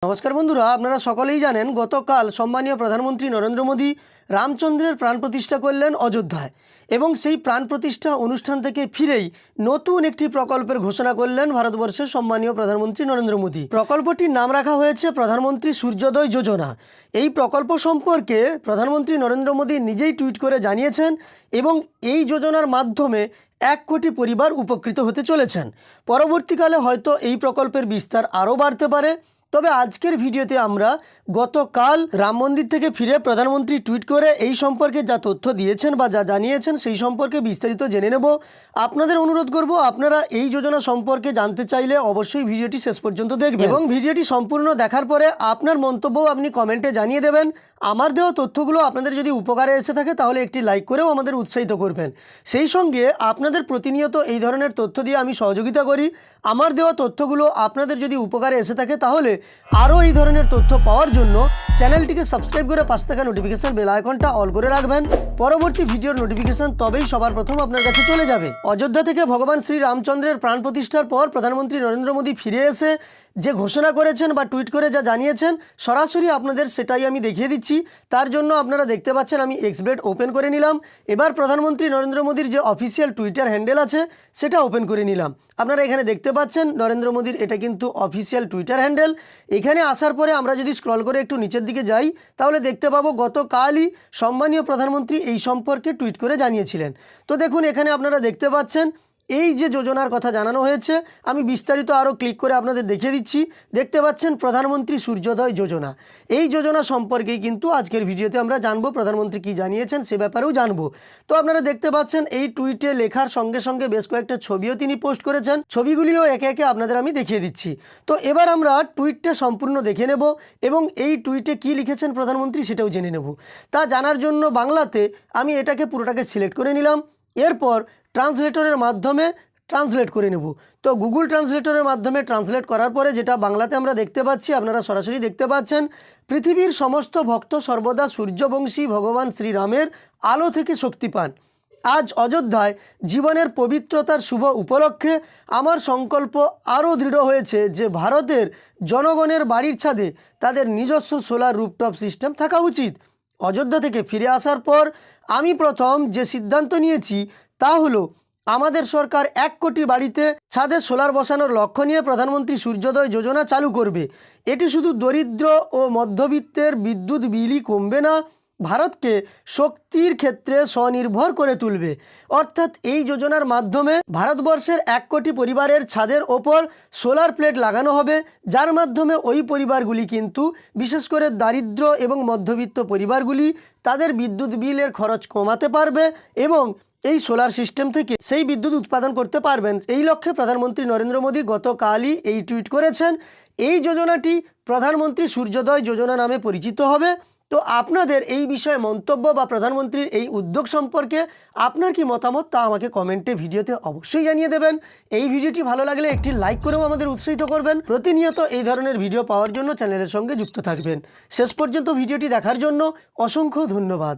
নমস্কার বন্ধুরা, আপনারা সকলেই জানেন গতকাল সম্মানীয় প্রধানমন্ত্রী নরেন্দ্র মোদী রামচন্দ্রের প্রাণ প্রতিষ্ঠা করলেন অযোধ্যায় এবং সেই প্রাণ প্রতিষ্ঠা অনুষ্ঠান থেকে ফিরেই নতুন একটি প্রকল্পের ঘোষণা করলেন ভারতবর্ষের সম্মানীয় প্রধানমন্ত্রী নরেন্দ্র মোদী। প্রকল্পটির নাম রাখা হয়েছে প্রধানমন্ত্রী সূর্যোদয় যোজনা। এই প্রকল্প সম্পর্কে প্রধানমন্ত্রী নরেন্দ্র মোদী নিজেই টুইট করে জানিয়েছেন এবং এই যোজনার মাধ্যমে 1 কোটি পরিবার উপকৃত হতে চলেছেন। পরবর্তীকালে হয়তো এই প্রকল্পের বিস্তার আরও বাড়তে পারে। তবে আজকের ভিডিওতে আমরা গতকাল রাম মন্দির থেকে ফিরে প্রধানমন্ত্রী টুইট করে এই সম্পর্কে যা তথ্য দিয়েছেন বা যা জানিয়েছেন সেই সম্পর্কে বিস্তারিত জেনে নেব। আপনাদের অনুরোধ করব, আপনারা এই যোজনা সম্পর্কে জানতে চাইলে অবশ্যই ভিডিওটি শেষ পর্যন্ত দেখবেন এবং ভিডিওটি সম্পূর্ণ দেখার পরে আপনার মন্তব্যও আপনি কমেন্টে জানিয়ে দেবেন। আমার দেওয়া তথ্যগুলো আপনাদের যদি উপকারে এসে থাকে তাহলে একটি লাইক করেও আমাদের উৎসাহিত করবেন। সেই সঙ্গে আপনাদের প্রতিনিয়ত এই ধরনের তথ্য দিয়ে আমি সহযোগিতা করি। আমার দেওয়া তথ্যগুলো আপনাদের যদি উপকারে এসে থাকে তাহলে আরও এই ধরনের তথ্য পাওয়ার জন্য চ্যানেলটিকে সাবস্ক্রাইব করে পাশে থাকা নোটিফিকেশন বেল আইকনটা অল করে রাখবেন। পরবর্তী ভিডিওর নোটিফিকেশন তবেই সবার প্রথম আপনার কাছে চলে যাবে। অযোধ্যা থেকে ভগবান শ্রী রামচন্দ্রের প্রাণ প্রতিষ্ঠার পর প্রধানমন্ত্রী নরেন্দ্র মোদী ফিরে এসে যে ঘোষণা করেছেন বা টুইট করে যা জানিয়েছেন সরাসরি আপনাদের সেটাই আমি দেখিয়ে দিচ্ছি। তার জন্য আপনারা দেখতে পাচ্ছেন আমি এক্সব্লেড ওপেন করে নিলাম। এবার প্রধানমন্ত্রী নরেন্দ্র মোদীর যে অফিসিয়াল টুইটার হ্যান্ডেল আছে সেটা ওপেন করে নিলাম। আপনারা এখানে দেখতে পাচ্ছেন নরেন্দ্র মোদীর এটা কিন্তু অফিসিয়াল টুইটার হ্যান্ডেল। এখানে আসার পরে আমরা যদি স্ক্রল করে একটু নিচের দিকে যাই তাহলে দেখতে পাবো গতকালই সম্মানীয় প্রধানমন্ত্রী এই সম্পর্কে টুইট করে জানিয়েছিলেন। তো দেখুন এখানে আপনারা দেখতে পাচ্ছেন এই যে যোজনার কথা জানানো হয়েছে, আমি বিস্তারিত আরও ক্লিক করে আপনাদের দেখিয়ে দিচ্ছি। দেখতে পাচ্ছেন প্রধানমন্ত্রী সূর্যোদয় যোজনা। এই যোজনা সম্পর্কেই কিন্তু আজকের ভিডিওতে আমরা জানবো, প্রধানমন্ত্রী কি জানিয়েছেন সে ব্যাপারেও জানবো। তো আপনারা দেখতে পাচ্ছেন এই টুইটে লেখার সঙ্গে সঙ্গে বেশ কয়েকটা ছবিও তিনি পোস্ট করেছেন। ছবিগুলিও একে একে আপনাদের আমি দেখিয়ে দিচ্ছি। তো এবার আমরা টুইটটা সম্পূর্ণ দেখে নেব এবং এই টুইটে কি লিখেছেন প্রধানমন্ত্রী সেটাও জেনে নেব। তা জানার জন্য বাংলাতে আমি এটাকে পুরোটাকে সিলেক্ট করে নিলাম। এরপর ট্রান্সলেটরের মাধ্যমে ট্রান্সলেট করে নেব। তো গুগল ট্রান্সলেটরের মাধ্যমে ট্রান্সলেট করার পরে যেটা বাংলাতে আমরা দেখতে পাচ্ছি, আপনারা সরাসরি দেখতে পাচ্ছেন, পৃথিবীর সমস্ত ভক্ত সর্বদা সূর্যবংশী ভগবান শ্রীরামের আলো থেকে শক্তি পান। আজ অযোধ্যায় জীবনের পবিত্রতার শুভ উপলক্ষে আমার সংকল্প আরও দৃঢ় হয়েছে যে ভারতের জনগণের বাড়ির ছাদে তাদের নিজস্ব সোলার রুফটপ সিস্টেম থাকা উচিত। অযোধ্যা থেকে ফিরে আসার পর আমি প্রথম যে সিদ্ধান্ত নিয়েছি তা হলো আমাদের সরকার 1 কোটি বাড়িতে ছাদে সোলার বসানোর লক্ষ্য নিয়ে প্রধানমন্ত্রী সূর্যোদয় যোজনা চালু করবে। এটি শুধু দরিদ্র ও মধ্যবিত্তের বিদ্যুৎ বিলই কমবে না, ভারতকে শক্তির ক্ষেত্রে স্বনির্ভর করে তুলবে। অর্থাৎ এই যোজনার মাধ্যমে ভারতবর্ষের 1 কোটি পরিবারের ছাদের ওপর সোলার প্লেট লাগানো হবে, যার মাধ্যমে ওই পরিবারগুলি কিন্তু বিশেষ করে দারিদ্র এবং মধ্যবিত্ত পরিবারগুলি তাদের বিদ্যুৎ বিলের খরচ কমাতে পারবে এবং এই সোলার সিস্টেম থেকে সেই বিদ্যুৎ উৎপাদন করতে পারবেন। এই লক্ষ্যে প্রধানমন্ত্রী নরেন্দ্র মোদী গতকালই এই টুইট করেছেন। এই যোজনাটি প্রধানমন্ত্রী সূর্যোদয় যোজনা নামে পরিচিত হবে। তো আপনাদের এই বিষয়ে মন্তব্য বা প্রধানমন্ত্রীর এই উদ্যোগ সম্পর্কে আপনার কি মতামত তা আমাকে কমেন্টে ভিডিওতে অবশ্যই জানিয়ে দেবেন। এই ভিডিওটি ভালো লাগলে একটি লাইক করেও আমাদের উৎসাহিত করবেন। প্রতিনিয়ত এই ধরনের ভিডিও পাওয়ার জন্য চ্যানেলের সঙ্গে যুক্ত থাকবেন। শেষ পর্যন্ত ভিডিওটি দেখার জন্য অসংখ্য ধন্যবাদ।